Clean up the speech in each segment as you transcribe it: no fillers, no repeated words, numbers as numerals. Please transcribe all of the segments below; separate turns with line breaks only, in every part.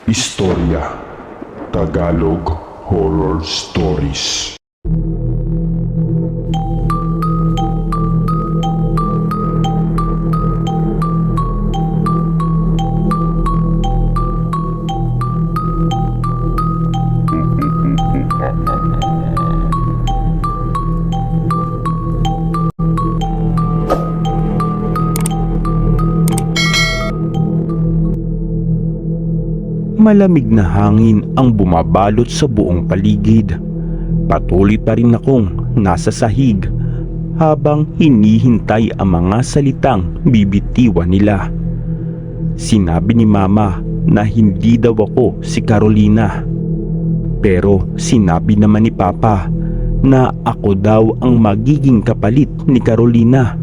Istorya Tagalog Horror Stories.
Malamig na hangin ang bumabalot sa buong paligid. Patuloy pa rin akong nasa sahig habang hinihintay ang mga salitang bibitiwan nila. Sinabi ni Mama na hindi daw ako si Carolina. Pero sinabi naman ni Papa na ako daw ang magiging kapalit ni Carolina.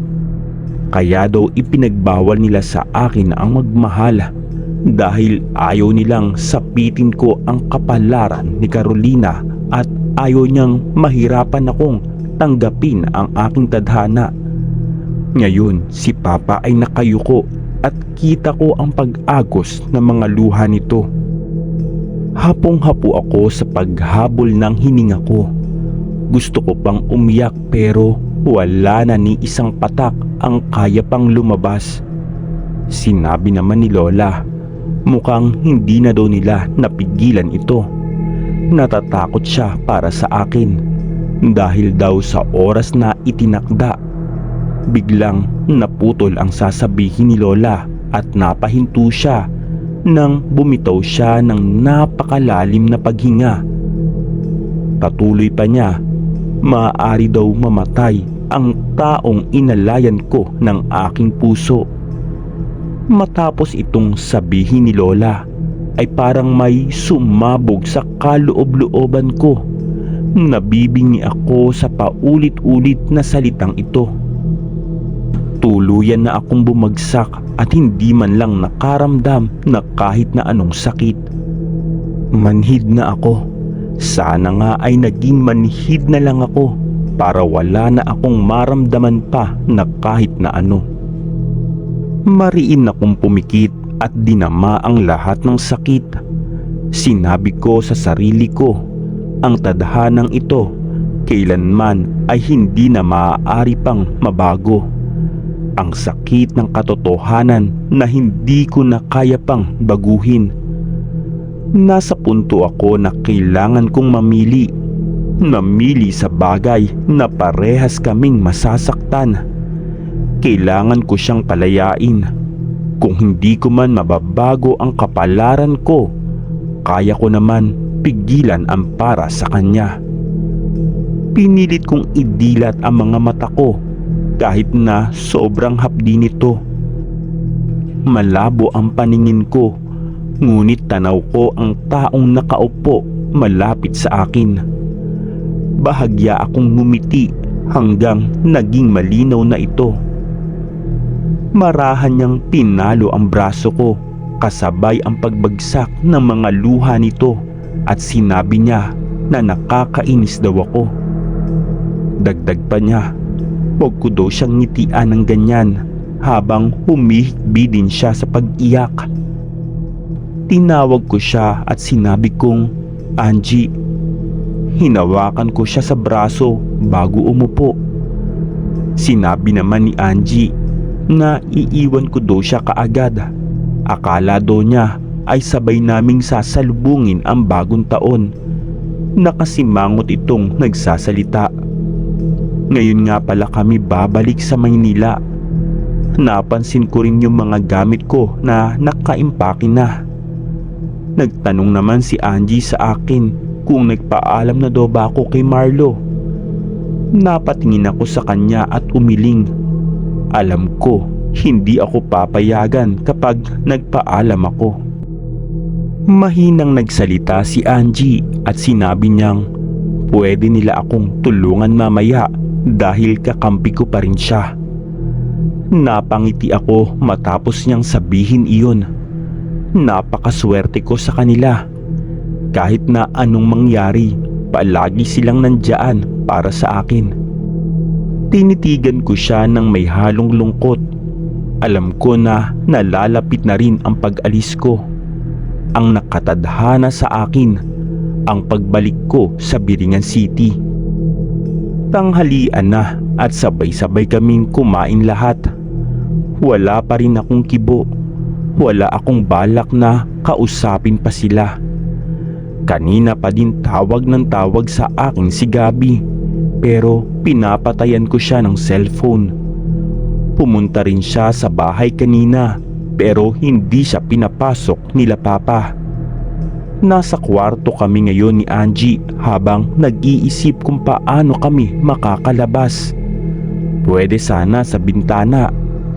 Kaya daw ipinagbawal nila sa akin ang magmahal dahil ayaw nilang sapitin ko ang kapalaran ni Carolina at ayaw niyang mahirapan akong tanggapin ang aking tadhana. Ngayon si Papa ay nakayuko at kita ko ang pag-agos ng mga luha nito. Hapong-hapo ako sa paghabol ng hininga ko. Gusto ko pang umiyak pero wala na ni isang patak ang kaya pang lumabas. Sinabi naman ni Lola, mukhang hindi na daw nila napigilan ito. Natatakot siya para sa akin dahil daw sa oras na itinakda. Biglang naputol ang sasabihin ni Lola at napahinto siya nang bumitaw siya ng napakalalim na paghinga. Patuloy pa niya, maaari daw mamatay ang taong inalayan ko ng aking puso. Matapos itong sabihin ni Lola ay parang may sumabog sa kaloob-looban ko. Nabibingi ako sa paulit-ulit na salitang ito. Tuluyan na akong bumagsak at hindi man lang nakaramdam na kahit na anong sakit. Manhid na ako. Sana nga ay naging manhid na lang ako para wala na akong maramdaman pa na kahit na ano. Mariin akong pumikit at dinama ang lahat ng sakit. Sinabi ko sa sarili ko, ang tadhanang ito kailanman ay hindi na maaari pang mabago. Ang sakit ng katotohanan na hindi ko na kaya pang baguhin. Nasa punto ako na kailangan kong mamili. Mamili sa bagay na parehas kaming masasaktan. Kailangan ko siyang palayain. Kung hindi ko man mababago ang kapalaran ko, kaya ko naman pigilan ang para sa kanya. Pinilit kong idilat ang mga mata ko kahit na sobrang hapdi nito. Malabo ang paningin ko, ngunit tanaw ko ang taong nakaupo malapit sa akin. Bahagya akong ngumiti hanggang naging malinaw na ito. Marahan niyang pinalo ang braso ko kasabay ang pagbagsak ng mga luha nito at sinabi niya na nakakainis daw ako. Dagdag pa niya, huwag ko daw siyang ngitian ng ganyan habang humihikbi din siya sa pag-iyak. Tinawag ko siya at sinabi kong, Angie. Hinawakan ko siya sa braso bago umupo. Sinabi naman ni Angie na iiwan ko daw siya kaagad. Akala daw niya ay sabay naming sasalubungin ang bagong taon. Nakasimangot itong nagsasalita. Ngayon nga pala kami babalik sa Maynila. Napansin ko rin yung mga gamit ko na nakaimpake na. Nagtanong naman si Angie sa akin kung nagpaalam na daw ba ako kay Marlo. Napatingin ako sa kanya at umiling. Alam ko, hindi ako papayagan kapag nagpaalam ako. Mahinang nagsalita si Angie at sinabi niyang pwede nila akong tulungan mamaya dahil kakampi ko pa rin siya. Napangiti ako matapos niyang sabihin iyon. Napakaswerte ko sa kanila. Kahit na anong mangyari, palagi silang nandyan para sa akin. Tinitigan ko siya ng may halong lungkot. Alam ko na nalalapit na rin ang pag-alis ko. ang nakatadhana sa akin ang pagbalik ko sa Biringan City. Tanghalian na at sabay-sabay kaming kumain lahat. Wala pa rin akong kibo. Wala akong balak na kausapin pa sila. Kanina pa din tawag ng tawag sa akin si Gabi, pero pinapatayan ko siya ng cellphone. Pumunta rin siya sa bahay kanina, pero hindi siya pinapasok nila Papa. Nasa kwarto kami ngayon ni Angie habang nag-iisip kung paano kami makakalabas. Pwede sana sa bintana,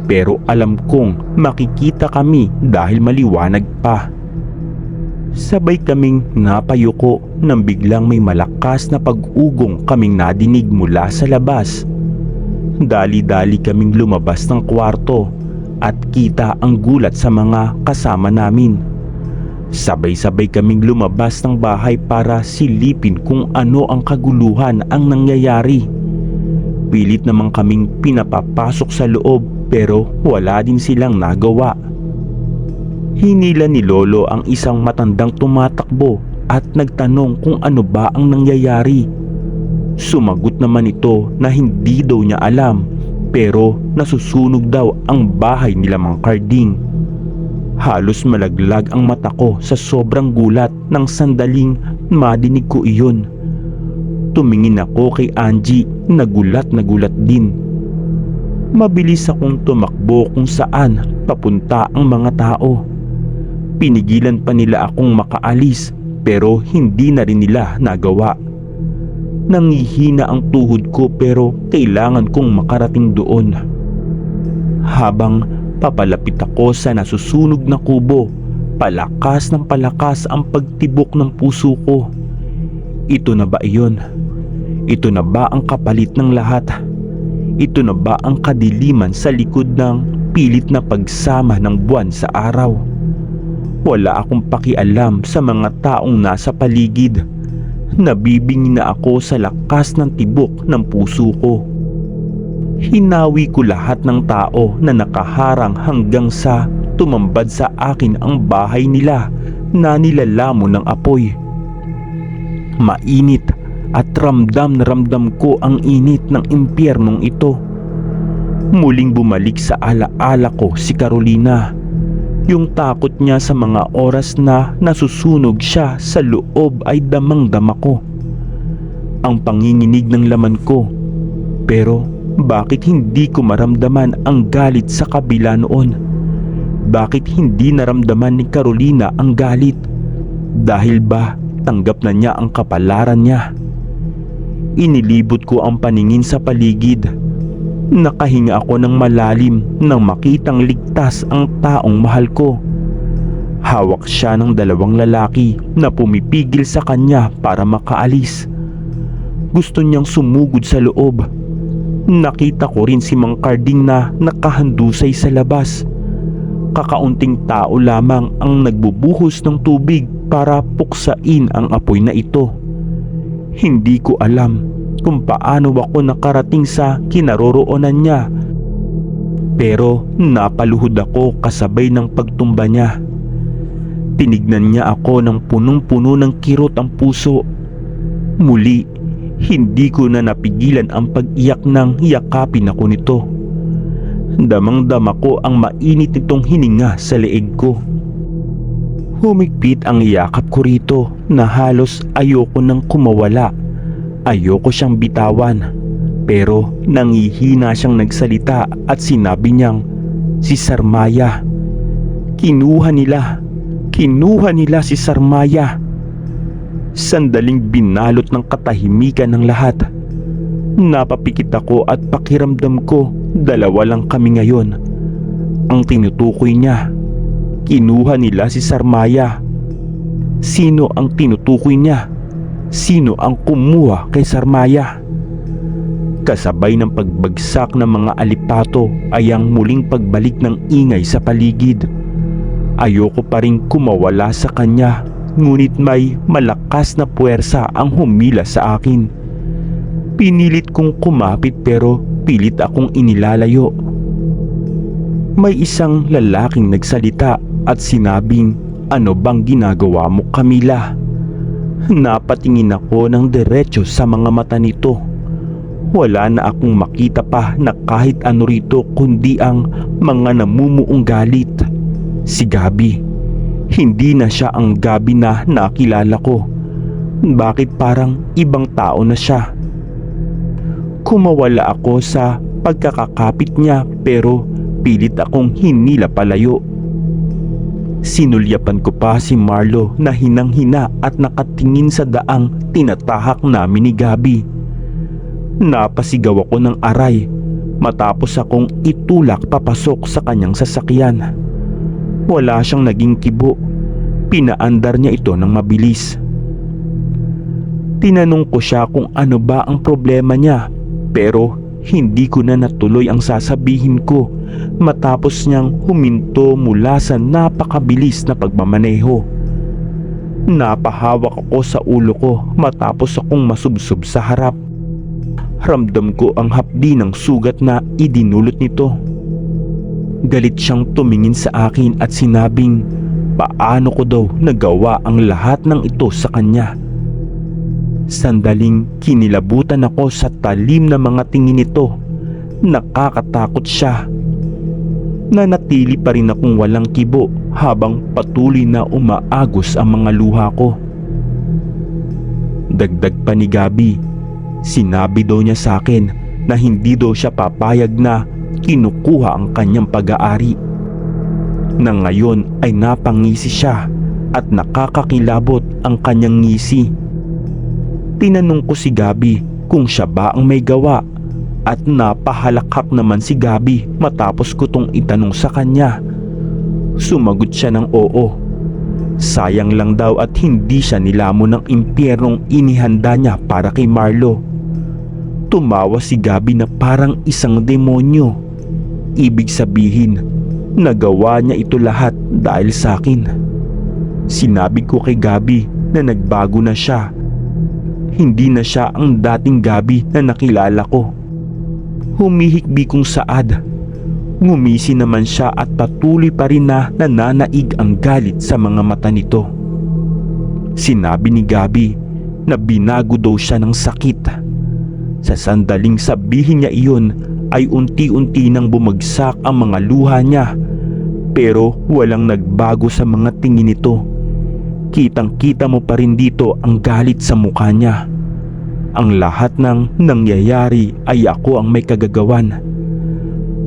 pero alam kong makikita kami dahil maliwanag pa. Sabay kaming napayuko nang biglang may malakas na pag-ugong kaming nadinig mula sa labas. Dali-dali kaming lumabas ng kwarto at kita ang gulat sa mga kasama namin. Sabay-sabay kaming lumabas ng bahay para silipin kung ano ang kaguluhan ang nangyayari. Pilit naman kaming pinapapasok sa loob pero wala din silang nagawa. Hinila ni Lolo ang isang matandang tumatakbo at nagtanong kung ano ba ang nangyayari. Sumagot naman ito na hindi daw niya alam, pero nasusunog daw ang bahay nila Mang Carding. Halos malaglag ang mata ko sa sobrang gulat nang sandaling madinig ko iyon. Tumingin ako kay Angie, nagulat din. Mabilis akong tumakbo kung saan papunta ang mga tao. Pinigilan pa nila akong makaalis pero hindi na rin nila nagawa. Nangihina ang tuhod ko pero kailangan kong makarating doon. Habang papalapit ako sa nasusunog na kubo, palakas ng palakas ang pagtibok ng puso ko. Ito na ba iyon? Ito na ba ang kapalit ng lahat? Ito na ba ang kadiliman sa likod ng pilit na pagsama ng buwan sa araw? Wala akong pakialam sa mga taong nasa paligid. Nabibingi na ako sa lakas ng tibok ng puso ko. Hinawi ko lahat ng tao na nakaharang hanggang sa tumambad sa akin ang bahay nila na nilalamon ng apoy. Mainit at ramdam na ramdam ko ang init ng impyernong ito. Muling bumalik sa alaala ko si Carolina. Yung takot niya sa mga oras na nasusunog siya sa loob ay damang-dama ko. Ang panginginig ng laman ko. Pero bakit hindi ko maramdaman ang galit sa kabila noon? Bakit hindi naramdaman ni Carolina ang galit? Dahil ba tanggap na niya ang kapalaran niya? Inilibot ko ang paningin sa paligid. Nakahinga ako ng malalim nang makitang ligtas ang taong mahal ko. Hawak siya ng dalawang lalaki na pumipigil sa kanya para makaalis. Gusto niyang sumugod sa loob. Nakita ko rin si Mang Carding na nakahandusay sa labas. Kakaunting tao lamang ang nagbubuhos ng tubig para puksain ang apoy na ito. Hindi ko alam kung paano ako nakarating sa kinaroroonan niya. Pero napaluhod ako kasabay ng pagtumba niya. Tinignan niya ako ng punong-puno ng kirot ang puso. Muli, hindi ko na napigilan ang pag-iyak nang yakapin ako nito. Damang-dama ko ang mainit nitong hininga sa leeg ko. Humigpit ang yakap ko rito na halos ayoko nang kumawala. Ayoko siyang bitawan, pero nangihina siyang nagsalita at sinabi niyang, "Si Sarmaya. Kinuha nila si Sarmaya." Sandaling binalot ng katahimikan ng lahat. Napapikit ako at pakiramdam ko dalawa lang kami ngayon. Ang tinutukoy niya, kinuha nila si Sarmaya. Sino ang tinutukoy niya? Sino ang kumuha kay Sarmaya? Kasabay ng pagbagsak ng mga alipato ay ang muling pagbalik ng ingay sa paligid. Ayoko pa rin kumawala sa kanya, ngunit may malakas na puwersa ang humila sa akin. Pinilit kong kumapit pero pilit akong inilalayo. May isang lalaking nagsalita at sinabing Ano bang ginagawa mo, Camila? Napatingin ako ng diretso sa mga mata nito. Wala na akong makita pa na kahit ano rito kundi ang mga namumuong galit. Si Gabi. Hindi na siya ang Gabi na nakilala ko. Bakit parang ibang tao na siya? Kumawala ako sa pagkakakapit niya pero pilit akong hinila palayo. Sinulyapan ko pa si Marlo na hinang-hina at nakatingin sa daang tinatahak namin ni Gabi. Napasigaw ako ng aray matapos akong itulak papasok sa kanyang sasakyan. Wala siyang naging kibo. Pinaandar niya ito ng mabilis. Tinanong ko siya kung ano ba ang problema niya pero hindi ko na natuloy ang sasabihin ko matapos niyang huminto mula sa napakabilis na pagmamaneho. Napahawak ako sa ulo ko matapos akong masubsob sa harap. Ramdam ko ang hapdi ng sugat na idinulot nito. Galit siyang tumingin sa akin at sinabing paano ko daw nagawa ang lahat ng ito sa kanya. Sandaling kinilabutan ako sa talim na mga tingin nito. Nakakatakot siya. Nanatili pa rin akong walang kibo habang patuloy na umaagos ang mga luha ko. Dagdag pa ni Gabi, sinabi daw niya sa akin na hindi daw siya papayag na kinukuha ang kanyang pag-aari. Na ngayon ay napangisi siya at nakakakilabot ang kanyang ngisi. Tinanong ko si Gabi kung siya ba ang may gawa at napahalakhak naman si Gabi matapos ko tong itanong sa kanya. Sumagot siya ng oo. Sayang lang daw at hindi siya nilamon ng impyernong inihanda niya para kay Marlo. Tumawa si Gabi na parang isang demonyo. Ibig sabihin, nagawa niya ito lahat dahil sa akin. Sinabi ko kay Gabi na nagbago na siya. Hindi na siya ang dating Gabi na nakilala ko. Humihikbi kong saad. Ngumisi naman siya at patuloy pa rin na nananaig ang galit sa mga mata nito. Sinabi ni Gabi na binago daw siya ng sakit. Sa sandaling sabihin niya iyon ay unti-unti nang bumagsak ang mga luha niya. Pero walang nagbago sa mga tingin nito. Kitang-kita mo pa rin dito ang galit sa mukha niya. Ang lahat ng nangyayari ay ako ang may kagagawan.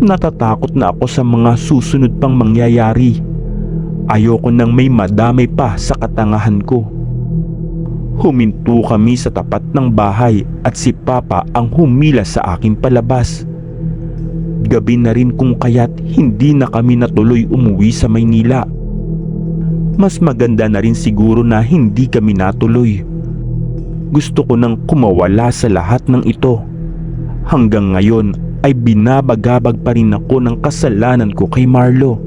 Natatakot na ako sa mga susunod pang mangyayari. Ayoko nang may madamay pa sa katangahan ko. Huminto kami sa tapat ng bahay at si Papa ang humila sa akin palabas. Gabi na rin kung kaya't hindi na kami natuloy umuwi sa Maynila. Mas maganda na rin siguro na hindi kami natuloy. Gusto ko nang kumawala sa lahat ng ito. Hanggang ngayon ay binabagabag pa rin ako ng kasalanan ko kay Marlo.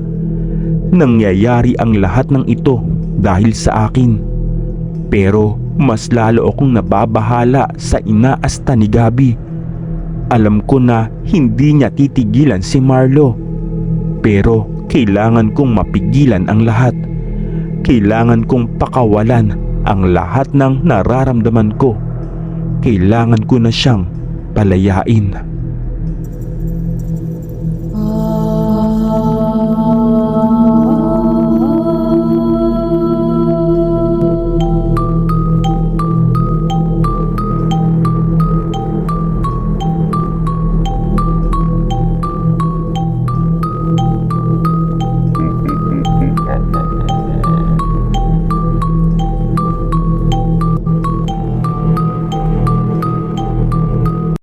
Nangyayari ang lahat ng ito dahil sa akin. Pero mas lalo akong nababahala sa inaasta ni Gabi. Alam ko na hindi niya titigilan si Marlo. Pero kailangan kong mapigilan ang lahat. Kailangan kong pakawalan ang lahat ng nararamdaman ko. Kailangan ko na siyang palayain.